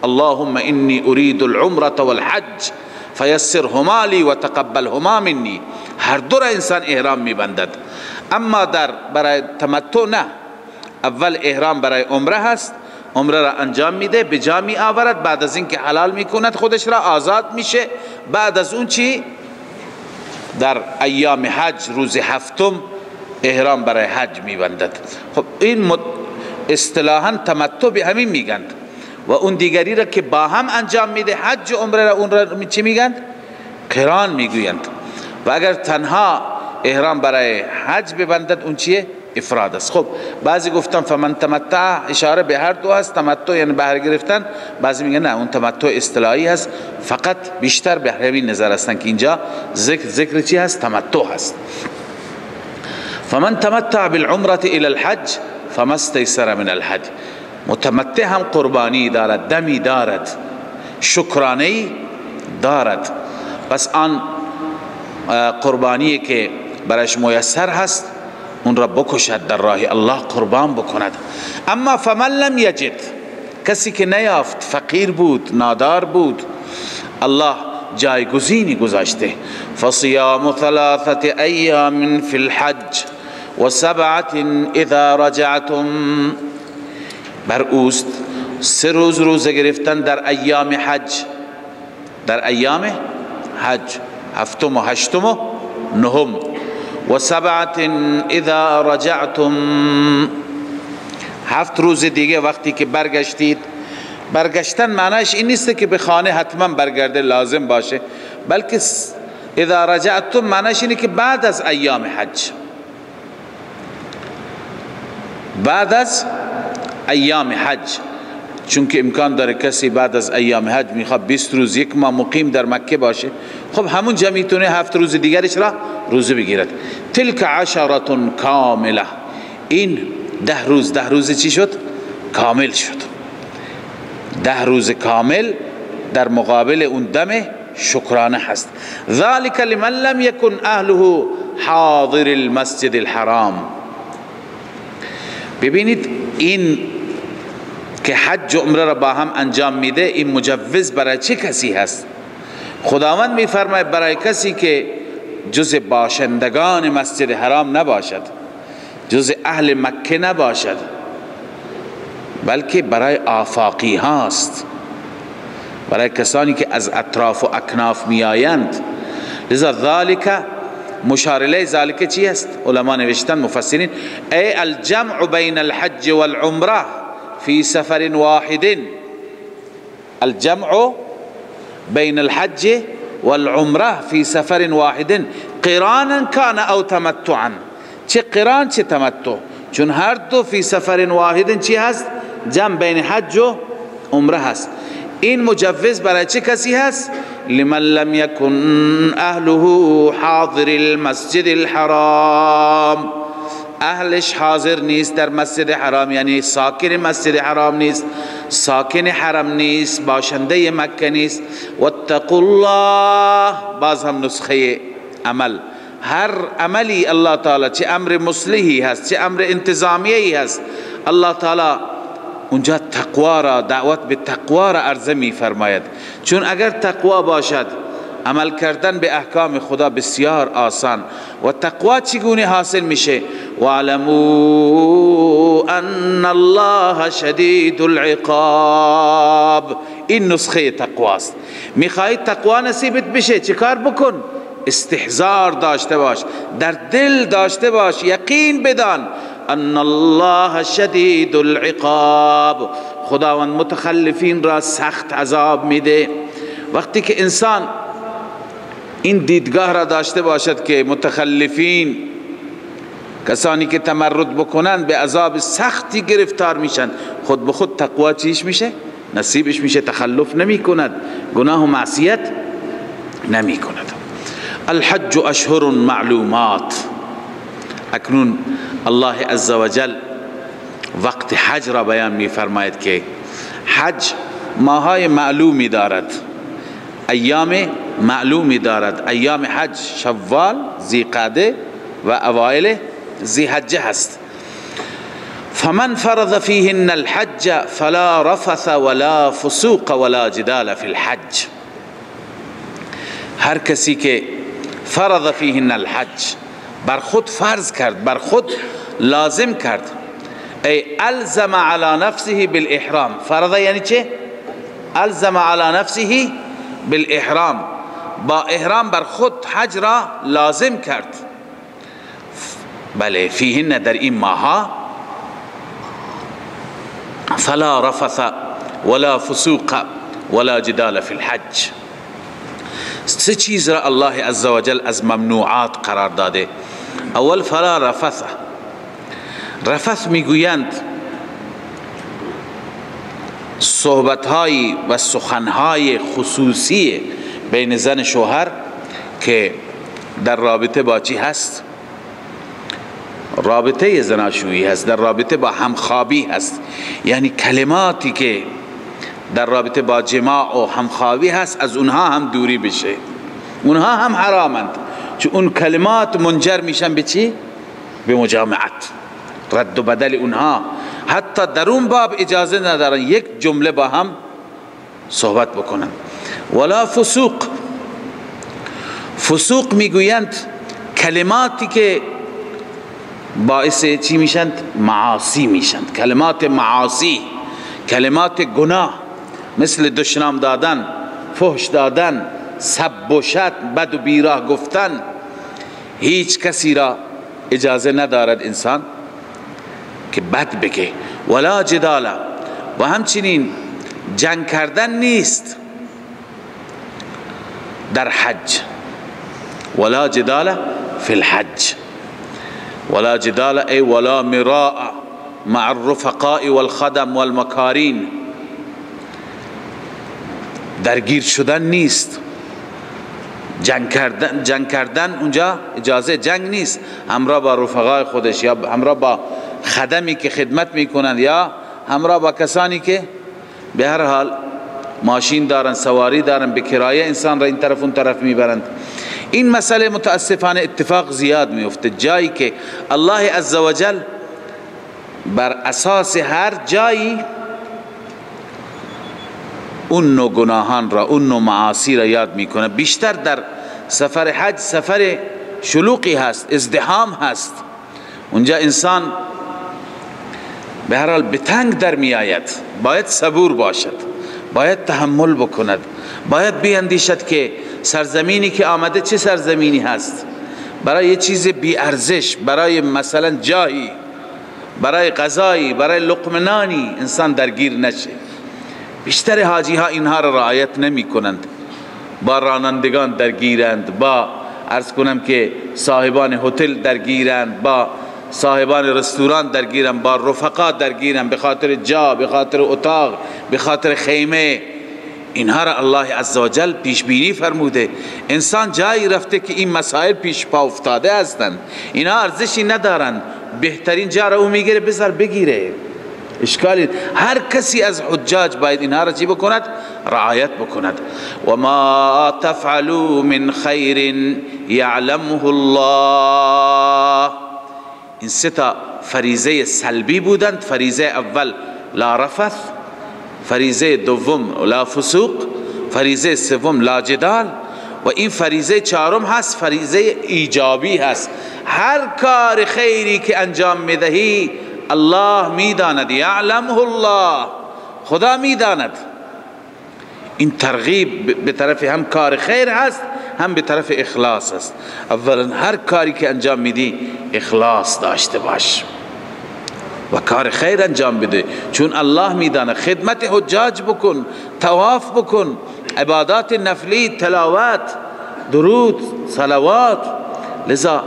اللهم انی اريد العمره والحج فیسرهما لی وتقبلهما منی، هر دو را انسان احرام میبندد. اما برای تمتع نه، اول احرام برای عمره هست، عمره را انجام میده، به جا می آورد، بعد از اینکه حلال میکند خودش را آزاد میشه، بعد از اون چی؟ در ایام حج روز هفتم احرام برای حج میبندد. خب این اصطلاحاً تمتع به همین میگند، و اون دیگری را که با هم انجام میده حج و عمره را، اون را چی میگند؟ قران میگویند. و اگر تنها احرام برای حج ببندد اون چیه؟ افراد است. خب بعضی گفتن فمن تمتع اشاره به هر دو هست، تمتع یعنی بهره گرفتن، بعضی میگن نه اون تمتع اصطلاحی هست، فقط بیشتر به همین نظر هستن که اینجا ذکر چی هست؟ تمتع هست. فمن تمتع بالعمره الى الحج فما استيسر من الحج، متمتع هم قربانی دارد، دمی دارد، شکرانه دارد، پس آن قربانی که برایش میسر هست اون را بکشد، در راه الله قربان بکند. اما فمن لم یجد، کسی که نیافت، فقیر بود، نادار بود، الله جایگزینی گذاشته، فصیام 3 ایام فی الحج و 7 اذا رجعتم، بر اوست 3 روز روزه گرفتن در ایام حج، در ایام حج، 7 و 8 و 9 و 7 اذا رجعتم، 7 روز دیگه وقتی که برگشتید. برگشتن معنیش این نیست که به خانه حتما برگرده لازم باشه، بلکه اذا رجعتم معنیش اینه که بعد از ایام حج، بعد از ایام حج، چون که امکان داره کسی بعد از ایام حج میخواد 20 روز 1 ماه مقیم در مکه باشه، خب همون جا میتونه 7 روز دیگرش را روزه بگیرد. تلک 10 کامله، این 10 روز، 10 روز چی شد؟ کامل شد. 10 روز کامل در مقابل اون دم شکرانه هست. ذالک لمن لم یکن اهله حاضر المسجد الحرام. ببینید این که حج و عمره را با هم انجام میده، این مجوز برای چه کسی هست؟ خداوند میفرماید برای کسی که جز باشندگان مسجد حرام نباشد، جز اهل مکه نباشد، بلکه برای آفاقی هاست، برای کسانی که از اطراف و اکناف می آیند. لذا ذالک مشار الیه، ذالک چی است؟ علما نوشتن مفسرین ای الجمع بین الحج والعمره فی سفر واحد، الجمع بین الحج والعمره فی سفر واحد قرانا کان او تمتعا، چه قران چه تمتع، چون هر دو فی سفر واحد چی هست؟ جمع بین حج و عمره هست. این مجوز برای چه کسی هست؟ لمن لم یکن اهله حاضر المسجد الحرام، اهلش حاضر نیست در مسجد حرام، یعنی ساکن مسجد حرام نیست، ساکن حرم نیست، باشنده مکه نیست. واتقوا الله، باز هم نسخه عمل، هر عملی الله تعالی چه امر مصلحی هست چه امر انتظامیهی هست، الله تعالی اونجا تقوا را، دعوت به تقوا را عرضه می فرماید، چون اگر تقوا باشد عمل کردن به احکام خدا بسیار آسان. و تقوا چگونه حاصل میشه؟ واعلموا ان الله شدید العقاب، این نسخه تقواست. میخواهید تقوا نصیبت بشه چه کار بکن؟ استحضار داشته باش، در دل داشته باش، یقین بدان ان الله شدید العقاب، خداوند متخلفین را سخت عذاب میده. وقتی که انسان این دیدگاه را داشته باشد که متخلفین، کسانی که تمرد بکنند به عذاب سختی گرفتار میشن، خود به خود تقوا چیش میشه؟ نصیبش میشه، تخلف نمی کند، گناه و معصیت نمی کند. الحج اشهر معلومات. اکنون الله عزوجل وقت حج را بیان می فرماید که حج ماهای معلومی دارد، ایام معلومی دارد. ایام حج شوال، ذیقعده و اوایل ذیحجه هست. فمن فرض فیهن الحج فلا رفث ولا فسوق ولا جدال فی الحج. هر کسی که فرض فیهن الحج، بر خود فرض کرد، بر خود لازم کرد، ای الزم علی نفسه بالاحرام. فرض یعنی چه؟ الزم علی نفسه بالاحرام، با احرام بر خود حج را لازم کرد. بله، فیهن در این ماها فلا رفث ولا فسوق ولا جدال فی الحج. سه چیز را الله عزوجل از ممنوعات قرار داده. اول فلا رفث. رفث میگویند صحبت‌های و سخن‌های خصوصی بین زن شوهر که در رابطه با چی هست؟ رابطه زناشویی هست، در رابطه با همخوابی هست. یعنی کلماتی که در رابطه با جماع و همخوابی هست از اونها هم دوری بشه. اونها هم حرامند، چون اون کلمات منجر میشن به چی؟ به مجامعت، رد و بدل اونها. حتی در اون باب اجازه ندارن یک جمله با هم صحبت بکنن. ولا فسوق. فسوق میگویند کلماتی که باعث چی میشند؟ معاصی میشند. کلمات معاصی، کلمات گناه، مثل دشنام دادن، فحش دادن، سب و شتم، بد و بیراه گفتن. هیچ کسی را اجازه ندارد انسان که بد بگه. ولا جدال. و همچنین جنگ کردن نیست در حج. ولا جدال فی الحج. ولا جدال ای ولا مراء مع الرفقاء والخدم والمکارین. درگیر شدن نیست. جنگ کردن اونجا اجازه جنگ نیست. همراه با رفقای خودش یا همراه با خدمی که خدمت میکنند یا همراه با کسانی که به هر حال ماشین دارن، سواری دارن، به کرایه انسان را این طرف اون طرف میبرند. این مسئله متاسفانه اتفاق زیاد میفته. جایی که الله عزوجل بر اساس هر جایی اون نوع گناهان را، اون نوع معاصی را یاد میکنه. بیشتر در سفر حج سفر شلوغی هست، ازدحام هست. اونجا انسان به هر حال به تنگ در می آید. باید صبور باشد، باید تحمل بکند، باید بیندیشد که سرزمینی که آمده چه سرزمینی هست. برای یه چیز بی ارزش، برای مثلا جایی، برای غذایی، برای لقمه نانی انسان درگیر نشه. بیشتر حاجی ها اینها را رعایت نمی کنند. با رانندگان درگیرند، با عرض کنم که صاحبان هتل درگیرند، با صاحبان رستوران درگیرند، با رفقا درگیرند، به خاطر جا، به خاطر اتاق، به خاطر خیمه. اینها را الله عزوجل پیش بینی فرموده. انسان جایی رفته که این مسائل پیش پا افتاده هستند، اینها ارزشی ندارند. بهترین جا را او میگیره بذار بگیره، اشکالی. هر کسی از حجاج باید اینها را چی بکند؟ رعایت بکند. و ما تفعلوا من خیر یعلمه الله. این سه تا فریضه سلبی بودند. فریضه اول لا رفث، فریضه دوم لا فسوق، فریضه سوم لا جدال، و این فریضه چهارم هست، فریضه ایجابی هست. هر کار خیری که انجام میدهی الله میداند، یعلمه الله، خدا میداند. این ترغیب به طرف هم کار خیر هست، هم به طرف اخلاص هست. اولا هر کاری که انجام میدی اخلاص داشته باش و کار خیر انجام بده، چون الله میداند. خدمت حجاج بکن، طواف بکن، عبادات نفلی، تلاوت، درود، صلوات. لذا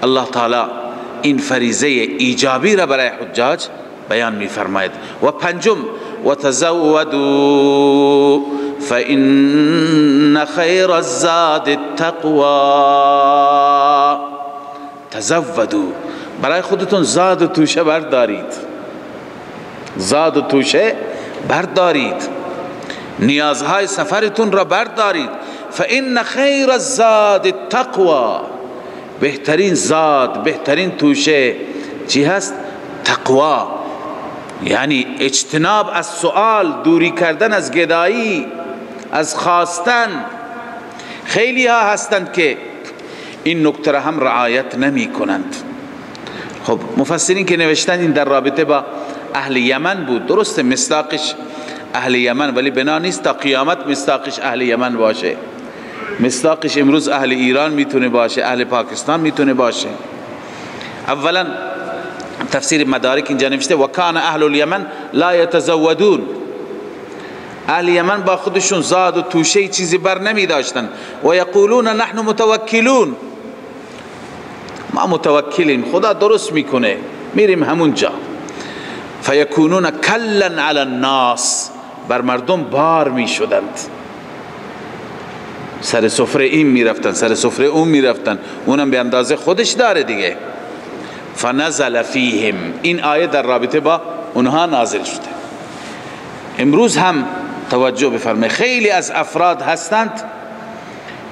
الله تعالی این فریضه ایجابی را برای حجاج بیان می‌فرماید. و پنجم و تزودوا فإن خير الزاد التقوى. تزودوا، برای خودتون زاد و توشه بردارید، زاد و توشه بردارید، نیازهای سفرتون را بردارید. فإن خیر الزاد التقوى، بهترین زاد، بهترین توشه چی هست؟ تقوا، یعنی اجتناب از سؤال، دوری کردن از گدایی، از خواستن. خیلی ها هستند که این نکته را هم رعایت نمی کنند. خب مفسرین که نوشتن این در رابطه با اهل یمن بود، درسته مصداقش اهل یمن، ولی بنا نیست تا قیامت مصداقش اهل یمن باشه. مصداقش امروز اهل ایران میتونه باشه، اهل پاکستان میتونه باشه. اولا تفسیر مدارک اینجا نوشته و کان اهل الیمن لا یتزودون، اهل یمن با خودشون زاد و توشه چیزی بر نمی داشتن. و یقولون نحن متوکلون، ما متوکلیم، خدا درست میکنه، میریم همونجا. فیکونون کلا علی الناس، بر مردم بار میشدند، سر سفره این میرفتن، سر سفره اون میرفتن، اونم به اندازه خودش داره دیگه. فنزل فیهم، این آیه در رابطه با اونها نازل شده. امروز هم توجه بفرمایید، خیلی از افراد هستند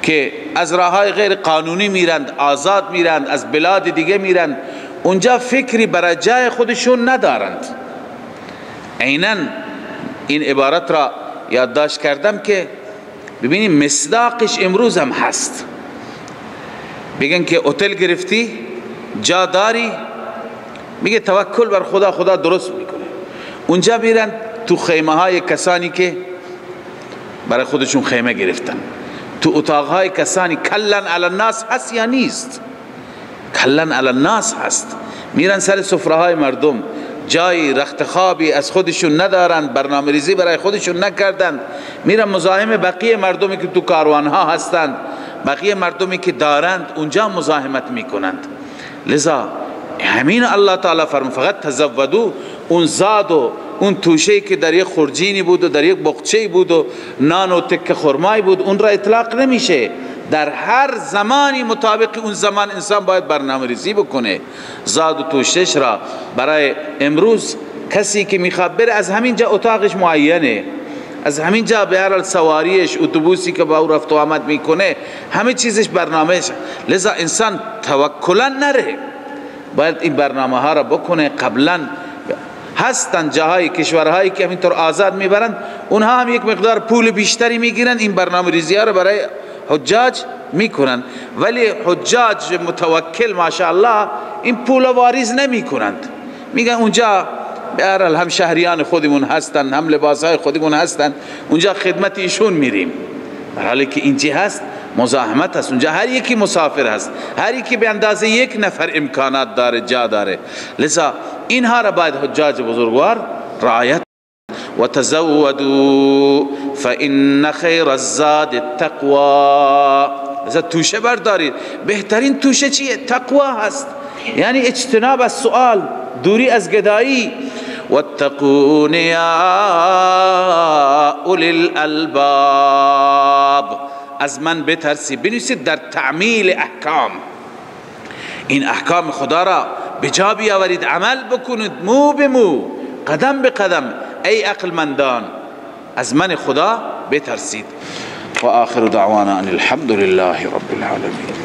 که از راههای غیر قانونی میرند، آزاد میرند، از بلاد دیگه میرند، اونجا فکری برای جای خودشون ندارند. عیناً این عبارت را یادداشت کردم که ببینیم مصداقش امروز هم هست. بگن که هتل گرفتی، جا داری، میگه توکل بر خدا، خدا درست میکنه. اونجا میرن تو خیمه های کسانی که برای خودشون خیمه گرفتن، تو اتاق های کسانی. کلن علی الناس هست یا نیست؟ کلن علی الناس هست. میرن سر سفره های مردم، جای رخت خوابی از خودشون ندارند، برنامه ریزی برای خودشون نکردند، میرن مزاحم بقیه مردمی که تو کاروان ها هستند، بقیه مردمی که دارند اونجا مزاحمت میکنند. لذا همین الله تعالی فرمود فقط تزودو، اون زاد و اون توشه‌ای که در یک خورجینی بود و در یک بقچه‌ای بود و نان و تکه خرمایی بود، اون را اطلاق نمیشه. در هر زمانی مطابق اون زمان انسان باید برنامه ریزی بکنه. زاد و توشهش را برای امروز کسی که میخواد بره، از همین جا اتاقش معینه، از همین جا به هر حال سواریش، اتوبوسی که با او رفت و آمد میکنه، همه چیزش برنامهش. لذا انسان توکلا نره، باید این برنامه ها را بکنه. قبلا هستن جاهای، کشورهایی که همینطور آزاد میبرند، اونها هم یک مقدار پول بیشتری میگیرن، این برنامه ریزی ها را برای حجاج میکنن، ولی حجاج متوکل ماشاءالله این پول واریز نمی کنند. میگن اونجا به هر حال هم شهریان خودمون هستن، هم لباسهای خودمون هستن، اونجا خدمت ایشون میریم. در حالی که اینجا هست مزاحمت هست، اونجا هر یکی مسافر هست، هر یکی به اندازه یک نفر امکانات داره، جا داره. لذا اینها را باید حجاج بزرگوار رعایت. و تزودوا فإن خیر الزاد التقوى، لذا توشه بردارید. بهترین توشه چیه؟ تقوا هست، یعنی اجتناب از سؤال، دوری از گدایی. واتقون یا اولی الالباب، از من بترسید. بنویسید در تعمیل احکام، این احکام خدا را به جا بیاورید، عمل بکنید، مو به مو، قدم به قدم. ای عقلمندان از من خدا بترسید. و آخر دعوانا ان الحمد لله رب العالمين.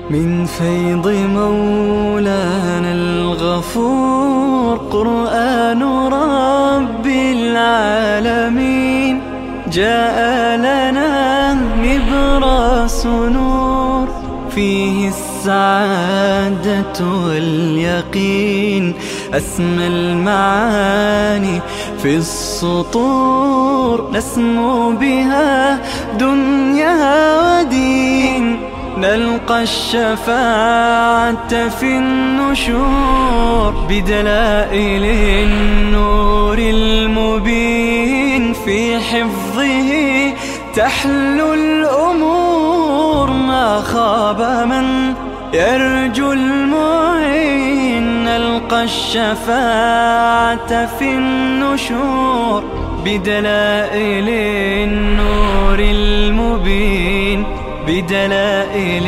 من فيض مولانا الغفور قرآن رب العالمين، جاء لنا نبراس نور فيه السعادة واليقين، أسمى المعاني في السطور نسمو بها دنيا ودين، نلقى الشفاعة في النشور بدلائل النور المبين، في حفظه تحلو الأمور، ما خاب من يرجو المعين، نلقى الشفاعة في النشور بدلائل النور المبين، بدلائل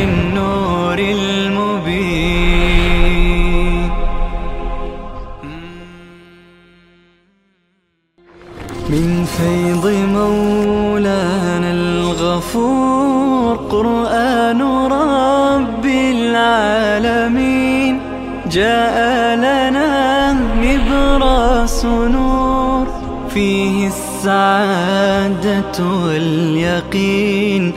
النور المبين. من فيض مولانا الغفور قرآن رب العالمين، جاء لنا نبراس نور فيه السعادة واليقين.